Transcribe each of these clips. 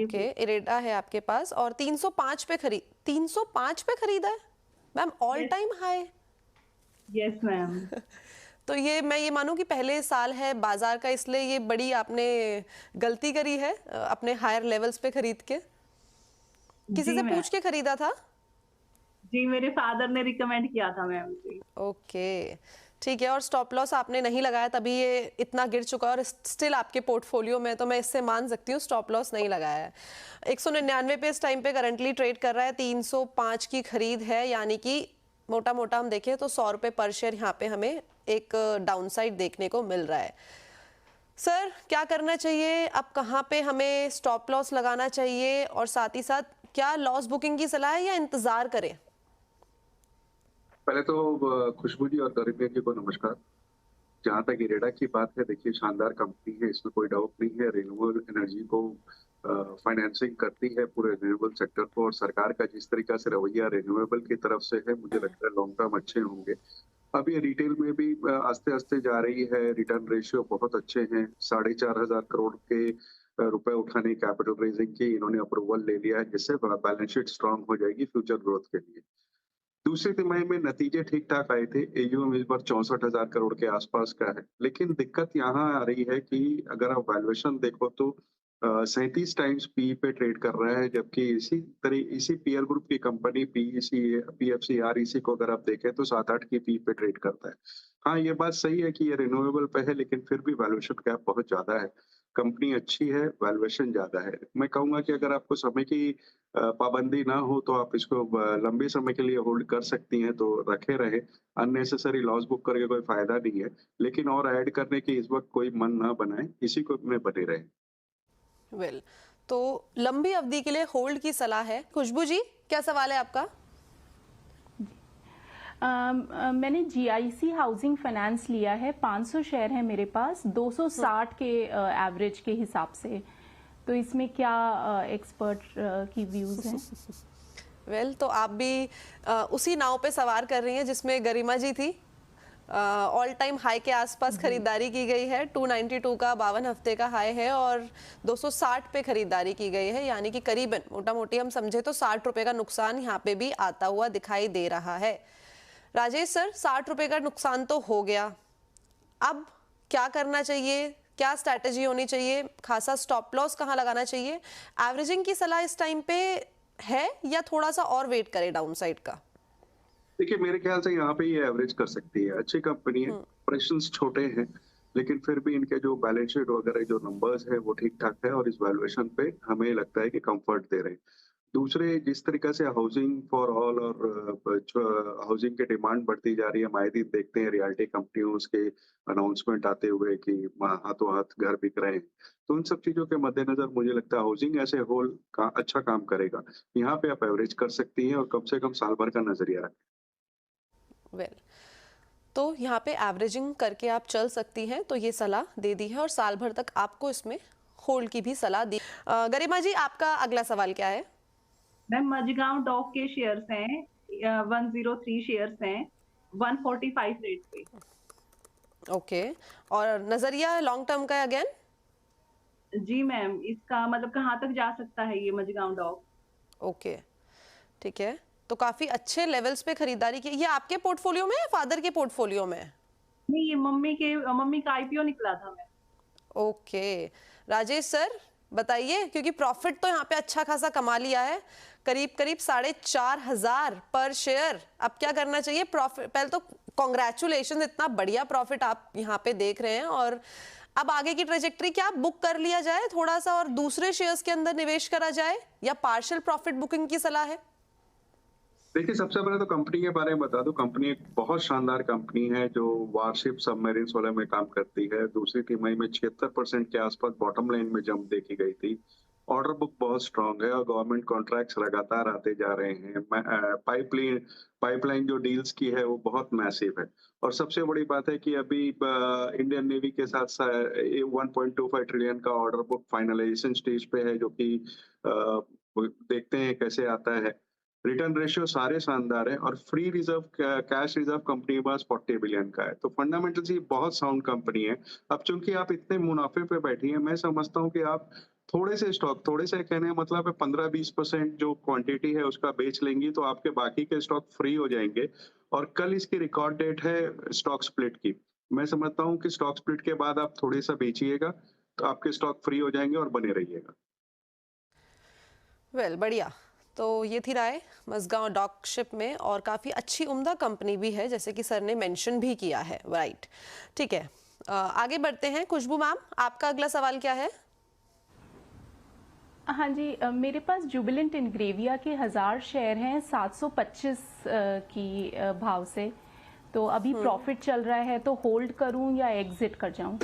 Okay, पे। इरेडा है आपके पास और 305 पे खरीदा है ma'am, all yes, time high. Yes ma'am. तो ये मैं ये मानूं कि पहले साल है बाजार का, इसलिए ये बड़ी आपने गलती करी है अपने हायर लेवल्स पे खरीद के। किसी जी से मैम। पूछ के खरीदा था? जी, मेरे फादर ने रिकमेंड किया था मैम जी। ओके, ठीक है। और स्टॉप लॉस आपने नहीं लगाया तभी ये इतना गिर चुका है और स्टिल आपके पोर्टफोलियो में, तो मैं इससे मान सकती हूँ स्टॉप लॉस नहीं लगाया है। 199 पे इस टाइम पे करंटली ट्रेड कर रहा है, 305 की खरीद है, यानी कि मोटा मोटा हम देखें तो 100 रुपये पर शेयर यहाँ पे हमें एक डाउनसाइड देखने को मिल रहा है। सर क्या करना चाहिए अब, कहाँ पे हमें स्टॉप लॉस लगाना चाहिए, और साथ ही साथ क्या लॉस बुकिंग की सलाह है या इंतजार करें? पहले तो खुशबू जी और गरिमा जी को नमस्कार। जहाँ तक इरेडा की बात है, देखिए शानदार कंपनी है, इसमें कोई डाउट नहीं है। रिन्यूएबल एनर्जी को फाइनेंसिंग करती है पूरे रिन्यूएबल सेक्टर को, और सरकार का जिस तरीका से रवैया रिन्यूएबल की तरफ से है, मुझे लगता है लॉन्ग टर्म अच्छे होंगे। अब ये रिटेल में भी आस्ते-आस्ते जा रही है, रिटर्न रेशियो बहुत अच्छे हैं। 4,500 करोड़ के रुपए उठाने कैपिटल रेज़िंग की इन्होंने अप्रूवल ले लिया है, जिससे बैलेंस शीट स्ट्रांग हो जाएगी फ्यूचर ग्रोथ के लिए। दूसरी तिमाही में नतीजे ठीक-ठाक आए थे। एयूएम इस बार 64,000 करोड़ के आसपास का है। लेकिन दिक्कत यहाँ आ रही है कि अगर आप वैल्यूएशन देखो तो 37 टाइम्स पीई पे ट्रेड कर रहा है, जबकि इसी पीयर ग्रुप की कंपनी पीईसी, पीएफसी, आरईसी को अगर आप देखें तो 7-8 की पीई पे ट्रेड करता है। हाँ, ये बात सही है कि ये रिन्यूएबल पे है, लेकिन फिर भी वैल्यूएशन गैप बहुत ज़्यादा है। कंपनी अच्छी है, वैल्यूएशन ज़्यादा है। मैं कहूँगा कि अगर आपको समय की पाबंदी ना हो तो आप इसको लंबे समय के लिए होल्ड कर सकती हैं, तो रखे रहें। अननेसेसरी लॉस बुक करके कोई फ़ायदा नहीं है। लेकिन और ऐड करने की इस वक़्त कोई मन ना बनाएँ, इसी को में बने रहें। वेल, तो लंबी अवधि के लिए होल्ड की सलाह है। खुशबू जी, क्या सवाल है आपका? मैंने जीआईसी हाउसिंग फाइनेंस लिया है, 500 शेयर है मेरे पास, 260 के एवरेज के हिसाब से। तो इसमें क्या एक्सपर्ट की व्यूज हैं? वेल, तो आप भी उसी नाव पे सवार कर रही हैं जिसमें गरिमा जी थी। ऑल टाइम हाई के आसपास खरीदारी की गई है, 292 का 52 हफ्ते का हाई है और 260 पे खरीदारी की गई है, यानी कि करीबन मोटा मोटी हम समझे तो 60 रुपए का नुकसान यहाँ पे भी आता हुआ दिखाई दे रहा है। राजेश सर, 60 रुपए का नुकसान तो हो गया, अब क्या करना चाहिए, क्या स्ट्रैटेजी होनी चाहिए, खासा स्टॉप लॉस कहाँ लगाना चाहिए, एवरेजिंग की सलाह इस टाइम पे है या थोड़ा सा और वेट करें डाउन साइड का? देखिए, मेरे ख्याल से यहाँ पे ये एवरेज कर सकती है। अच्छी कंपनी है, ऑपरेशंस छोटे हैं, लेकिन फिर भी इनके जो बैलेंस शीट वगैरह जो नंबर्स हैं, वो ठीक-ठाक है और इस वैल्यूएशन पे हमें लगता है कि कम्फर्ट दे रहे हैं। दूसरे जिस तरीक़ा से हाउसिंग फॉर ऑल और हाउसिंग की डिमांड बढ़ती जा रही है, हम आए दिन देखते हैं रियल्टी कंपनियों के अनाउंसमेंट आते हुए कि हाथों-हाथ घर बिक रहे हैं। तो उन सब चीज़ों के मद्देनज़र मुझे लगता है हाउसिंग एज़ ए होल का अच्छा काम करेगा। यहाँ पे आप एवरेज कर सकती हैं और कम से कम साल भर का नज़रिया रखें। वेल, तो यहाँ पे एवरेजिंग करके आप चल सकती हैं, तो ये सलाह दे दी है और साल भर तक आपको इसमें होल्ड की भी सलाह दी। गरिमा जी, आपका अगला सवाल क्या है? मैम, मझगांव डॉक के शेयर्स हैं, 103 शेयर्स हैं, 145 रेट पे। ओके, और नजरिया लॉन्ग टर्म का है अगेन? जी मैम, इसका मतलब कहाँ तक जा सकता है ये मझगांव डॉक? ओके, ठीक है। तो काफी अच्छे लेवल्स पे खरीदारी की। ये आपके पोर्टफोलियो में है, फादर के पोर्टफोलियो में है? नहीं, ये मम्मी का आईपीओ निकला था मैम। ओके, राजेश सर बताइए, क्योंकि प्रॉफिट तो यहाँ पे अच्छा खासा कमा लिया है, करीब करीब 4,500 पर शेयर। अब क्या करना चाहिए? प्रॉफिट, पहले तो कॉन्ग्रेचुलेशन, इतना बढ़िया प्रॉफिट आप यहाँ पे देख रहे हैं, और अब आगे की ट्रेजेक्टरी क्या, बुक कर लिया जाए थोड़ा सा और दूसरे शेयर्स के अंदर निवेश करा जाए, या पार्शियल प्रॉफिट बुकिंग की सलाह है? देखिए, सबसे पहले तो कंपनी के बारे में बता दूँ, कंपनी एक बहुत शानदार कंपनी है जो वारशिप सबमरीन्स वाले में काम करती है। दूसरी तिमाही में 76% के आसपास बॉटम लाइन में जंप देखी गई थी। ऑर्डर बुक बहुत स्ट्रॉन्ग है और गवर्नमेंट कॉन्ट्रैक्ट्स लगातार आते जा रहे हैं। पाइपलाइन जो डील्स की है वो बहुत मैसिव है। और सबसे बड़ी बात है कि अभी इंडियन नेवी के साथ 1.25 ट्रिलियन का ऑर्डर बुक फाइनलाइजेशन स्टेज पे है, जो कि देखते हैं कैसे आता है। रिटर्न रेशियो सारे शानदार है और free reserve cash reserve company के पास 40 बिलियन का है। तो फंडामेंटल्स ये बहुत साउंड कंपनी है। अब चूंकि आप इतने मुनाफे पे बैठी हैं, मैं समझता हूँ कि आप थोड़े से स्टॉक, थोड़े से कहने का मतलब है 15-20% जो क्वांटिटी है उसका बेच लेंगी तो आपके बाकी के स्टॉक फ्री हो जाएंगे। और कल इसकी रिकॉर्ड डेट है स्टॉक स्प्लिट की। मैं समझता हूँ कि स्टॉक स्प्लिट के बाद आप थोड़े सा बेचिएगा तो आपके स्टॉक फ्री हो जाएंगे और बने रहिएगा। वेल बढ़िया। तो ये थी राय मझगांव डॉक शिप में, और काफ़ी अच्छी उम्दा कंपनी भी है जैसे कि सर ने मेंशन भी किया है, राइट। ठीक है, आगे बढ़ते हैं। खुशबू मैम, आपका अगला सवाल क्या है? हाँ जी, मेरे पास जुबिलेंट इनग्रेविया के 1000 शेयर हैं 725 की भाव से। तो अभी प्रॉफिट चल रहा है, तो होल्ड करूं या एग्जिट कर जाऊं?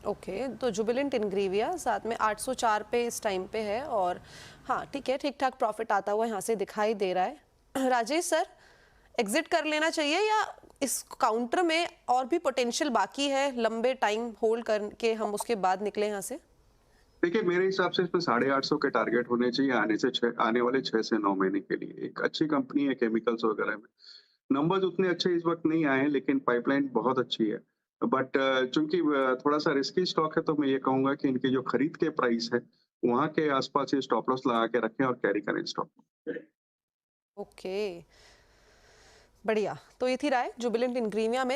ओके, तो जुबिलेंट इनग्रेविया साथ में 804 पे इस टाइम पे है, और हाँ ठीक है, ठीक ठाक प्रॉफिट आता हुआ यहाँ से दिखाई दे रहा है। राजेश सर, एग्जिट कर लेना चाहिए या इस काउंटर में और भी पोटेंशियल बाकी है, लंबे टाइम होल्ड करके हम उसके बाद निकले यहाँ से? देखिए, मेरे हिसाब से इसमें 850 के टारगेट होने चाहिए आने वाले 6 से 9 महीने के लिए। एक अच्छी कंपनी है केमिकल्स वगैरह में। नंबर्स उतने अच्छे इस वक्त नहीं आए हैं, लेकिन पाइपलाइन बहुत अच्छी है। बट चूंकि थोड़ा सा रिस्की स्टॉक है, तो मैं ये कहूंगा कि इनकी जो खरीद के प्राइस है वहां के आसपास ये स्टॉप लॉस लगा के रखें और कैरी करें स्टॉक। ओके, बढ़िया। तो ये थी राय जुबिलेंट इनग्रेविया में।